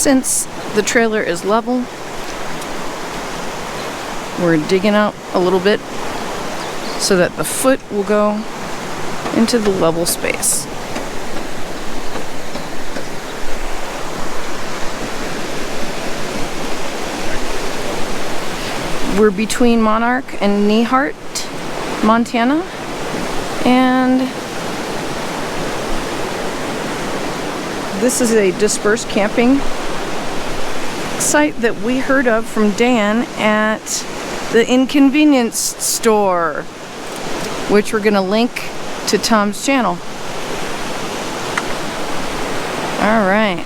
Since the trailer is level, we're digging out a little bit so that the foot will go into the level space. We're between Monarch and Niehart, Montana, and this is a dispersed camping site that we heard of from Dan at the Inconvenience Store, which we're going to link to Tom's channel. All right.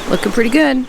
Looking pretty good.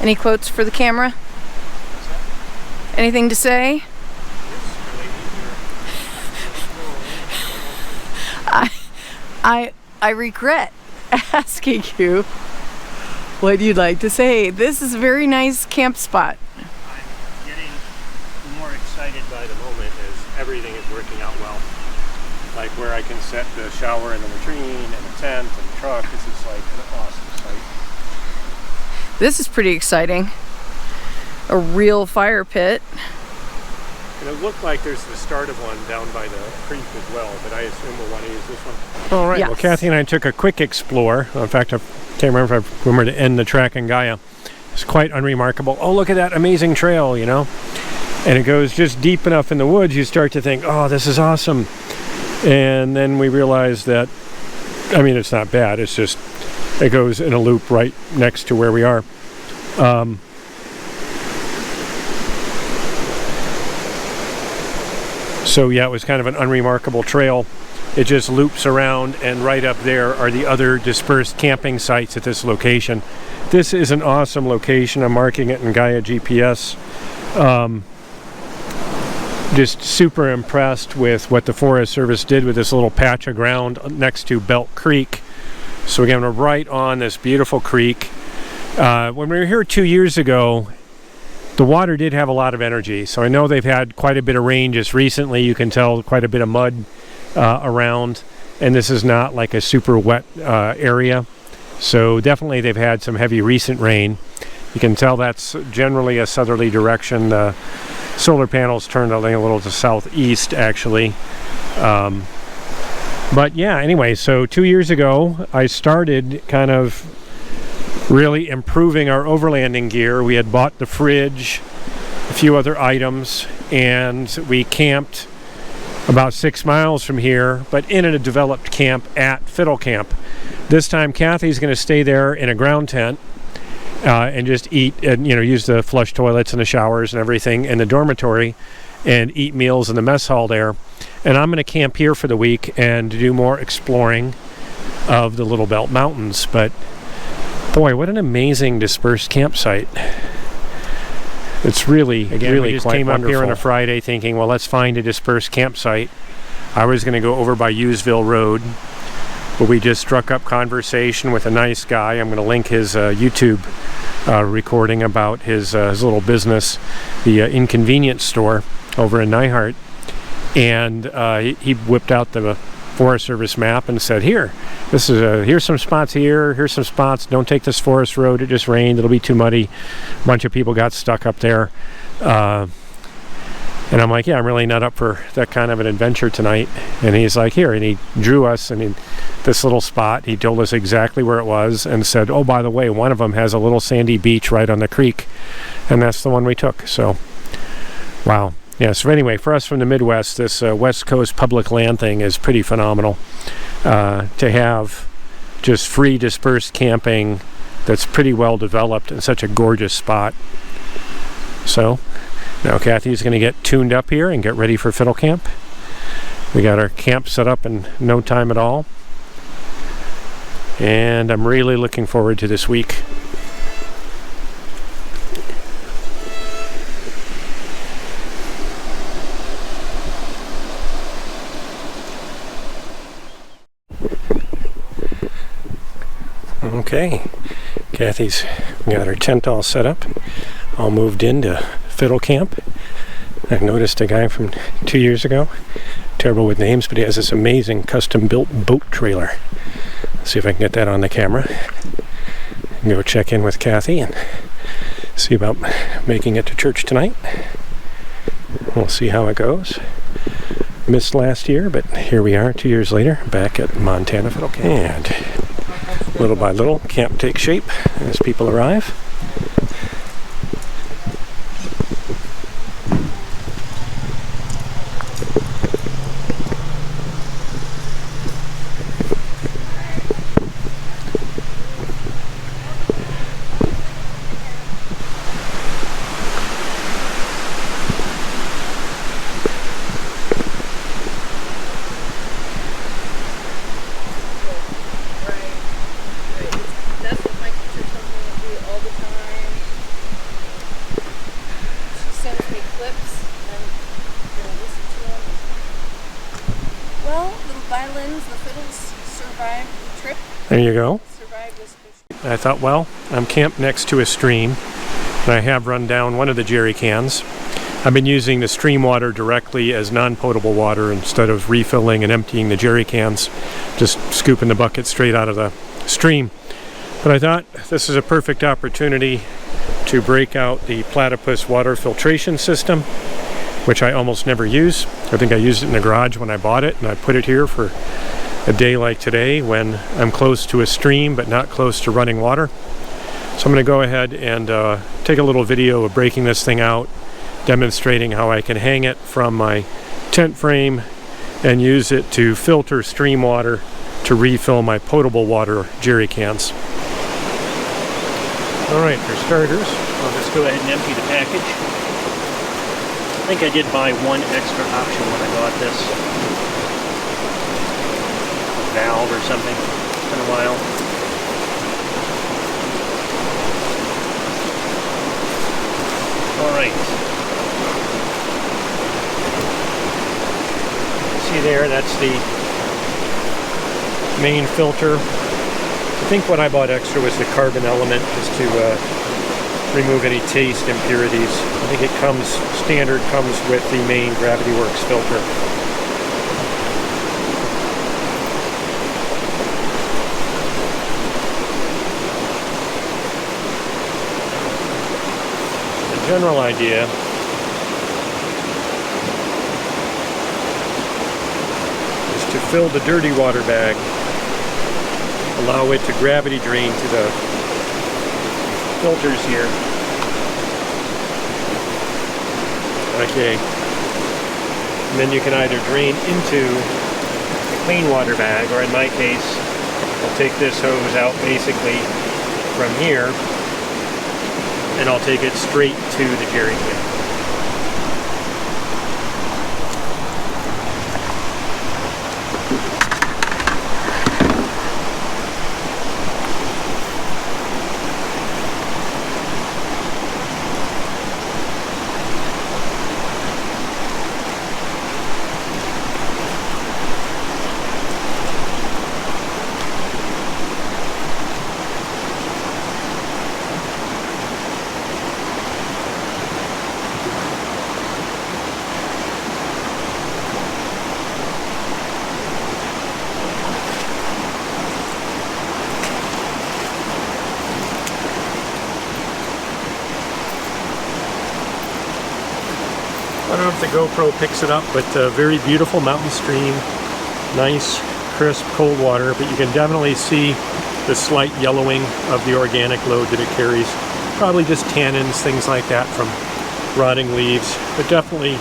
Any quotes for the camera? Anything to say? I regret asking you what you'd like to say. This is a very nice camp spot. I'm getting more excited by the moment as everything is working out well. Like where I can set the shower in the latrine and the tent and the truck. This is like an awesome site. This is pretty exciting. A real fire pit. And it looked like there's the start of one down by the creek as well, but I assume we'll want to use this one. All right. Yes. Well, Kathy and I took a quick explore. In fact, I can't remember if I remember to end the track in Gaia. It's quite unremarkable. Oh, look at that amazing trail, you know? And it goes just deep enough in the woods, you start to think, oh, this is awesome. And then we realize that, I mean, it's not bad. It's just, it goes in a loop right next to where we are. So yeah, it was kind of an unremarkable trail. It just loops around, and right up there are the other dispersed camping sites at this location. This is an awesome location. I'm marking it in Gaia GPS. Just super impressed with what the Forest Service did with this little patch of ground next to Belt Creek. So again, we're right on this beautiful creek. When we were here 2 years ago, the water did have a lot of energy. So I know they've had quite a bit of rain just recently. You can tell quite a bit of mud around, and this is not like a super wet area. So definitely they've had some heavy recent rain. You can tell that's generally a southerly direction. The solar panels turned a little to southeast actually. But yeah, anyway, so 2 years ago I started kind of really improving our overlanding gear. We had bought the fridge, a few other items, and we camped about 6 miles from here, but in a developed camp at Fiddle Camp. This time Kathy's going to stay there in a ground tent and just eat and use the flush toilets and the showers and everything in the dormitory, and eat meals in the mess hall there. And I'm going to camp here for the week and do more exploring of the Little Belt Mountains. But boy, what an amazing dispersed campsite. It's really, again, really, we just came up here on a Friday thinking, well, let's find a dispersed campsite. I was going to go over by Hughesville Road, but we just struck up conversation with a nice guy. I'm going to link his YouTube recording about his little business, the Inconvenience Store over in Niehart. And he whipped out the Forest Service map and said, here's some spots here, here's some spots, don't take this forest road, it just rained, it'll be too muddy. A bunch of people got stuck up there. And I'm like, yeah, I'm really not up for that kind of an adventure tonight. And he's like, here, and he drew us, this little spot. He told us exactly where it was and said, oh, by the way, one of them has a little sandy beach right on the creek. And that's the one we took. So, wow. Yeah, so anyway, for us from the Midwest, this West Coast public land thing is pretty phenomenal. To have just free dispersed camping that's pretty well developed in such a gorgeous spot. So now Kathy's going to get tuned up here and get ready for fiddle camp. We got our camp set up in no time at all. And I'm really looking forward to this week. Okay, Kathy's got her tent all set up, all moved into fiddle camp. I noticed a guy from 2 years ago, terrible with names, but he has this amazing custom built boat trailer. Let's see if I can get that on the camera. Go check in with Kathy and see about making it to church tonight. We'll see how it goes. Missed last year, but here we are 2 years later, back at Montana Fiddle Camp. And little by little, camp takes shape as people arrive. There you go. I thought, well, I'm camped next to a stream, and I have run down one of the jerry cans. I've been using the stream water directly as non-potable water instead of refilling and emptying the jerry cans, just scooping the bucket straight out of the stream. But I thought this is a perfect opportunity to break out the platypus water filtration system, which I almost never use. I think I used it in the garage when I bought it, and I put it here for a day like today when I'm close to a stream but not close to running water. So I'm going to go ahead and take a little video of breaking this thing out, demonstrating how I can hang it from my tent frame and use it to filter stream water to refill my potable water jerry cans. Alright, for starters, I'll just go ahead and empty the package. I think I did buy one extra option when I bought this. Valve or something. It's been a while. Alright. See there, that's the main filter. I think what I bought extra was the carbon element, just to remove any taste impurities. I think it comes standard, comes with the main Gravity Works filter. General idea is to fill the dirty water bag, allow it to gravity drain to the filters here. Okay, and then you can either drain into the clean water bag, or in my case, I'll take this hose out basically from here, and I'll take it straight to the jerry can. don't know if the GoPro picks it up, but very beautiful mountain stream. Nice, crisp, cold water, but you can definitely see the slight yellowing of the organic load that it carries. Probably just tannins, things like that from rotting leaves, but definitely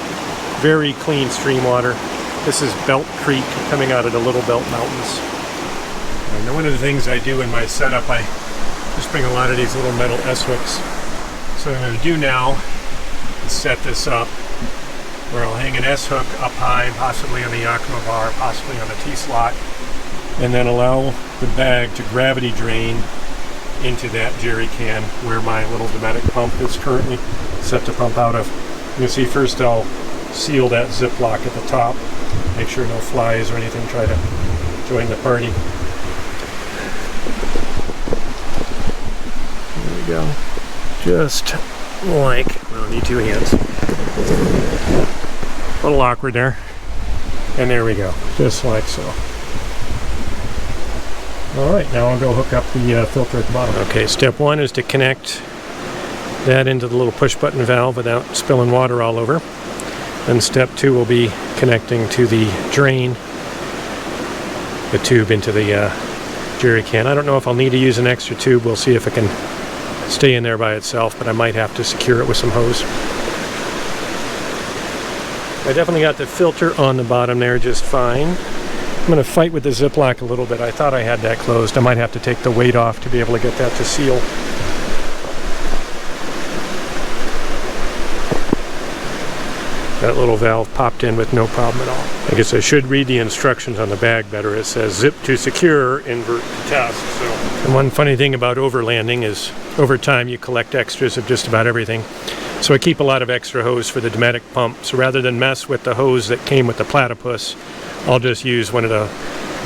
very clean stream water. This is Belt Creek coming out of the Little Belt Mountains. And one of the things I do in my setup, I just bring a lot of these little metal S-hooks. So what I'm going to do now is set this up where I'll hang an S-hook up high, possibly on the Yakima bar, possibly on the T-slot, and then allow the bag to gravity drain into that jerry can where my little Dometic pump is currently set to pump out of. You can see first I'll seal that Ziploc at the top, make sure no flies or anything try to join the party. There we go. Just like, well, I need two hands. A little awkward there. And there we go, just like so. Alright, now I'll go hook up the filter at the bottom. Okay, step one is to connect that into the little push button valve without spilling water all over. Then step two will be connecting to the drain, the tube into the jerry can. I don't know if I'll need to use an extra tube. We'll see if it can stay in there by itself, but I might have to secure it with some hose. I definitely got the filter on the bottom there just fine. I'm going to fight with the Ziploc a little bit. I thought I had that closed. I might have to take the weight off to be able to get that to seal. That little valve popped in with no problem at all. I guess I should read the instructions on the bag better. It says zip to secure, invert to test. So. And one funny thing about overlanding is over time you collect extras of just about everything. So I keep a lot of extra hose for the Dometic pump. So rather than mess with the hose that came with the platypus, I'll just use one of the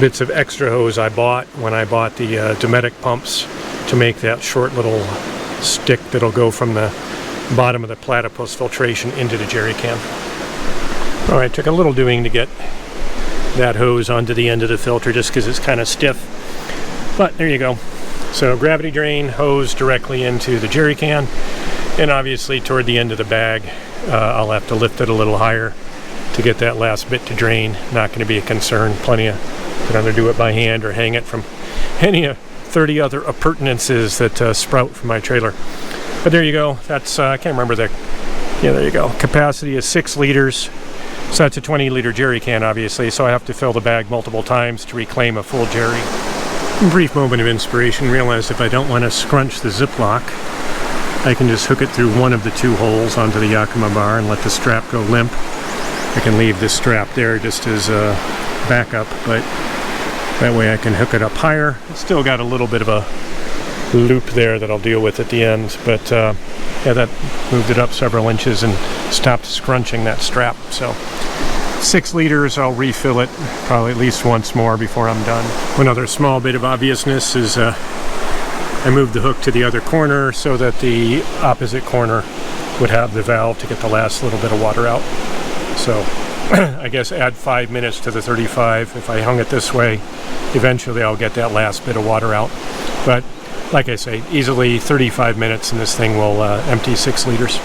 bits of extra hose I bought when I bought the Dometic pumps to make that short little stick that'll go from the bottom of the platypus filtration into the jerry can. Alright, took a little doing to get that hose onto the end of the filter just because it's kind of stiff. But there you go. So gravity drain, hose directly into the jerry can. And obviously toward the end of the bag, I'll have to lift it a little higher to get that last bit to drain. Not going to be a concern. Plenty of, can either do it by hand or hang it from any of 30 other appurtenances that sprout from my trailer. But there you go. That's, I can't remember the, yeah, there you go. Capacity is 6 liters. So that's a 20-liter jerry can, obviously. So I have to fill the bag multiple times to reclaim a full jerry. A brief moment of inspiration. Realized if I don't want to scrunch the Ziploc, I can just hook it through one of the 2 holes onto the Yakima bar and let the strap go limp. I can leave this strap there just as a backup, but that way I can hook it up higher. It's still got a little bit of a loop there that I'll deal with at the end, but yeah, that moved it up several inches and stopped scrunching that strap. So 6 liters, I'll refill it probably at least once more before I'm done. One other small bit of obviousness is I moved the hook to the other corner so that the opposite corner would have the valve to get the last little bit of water out. So I guess add 5 minutes to the 35. If I hung it this way, eventually I'll get that last bit of water out. But like I say, easily 35 minutes and this thing will empty 6 liters.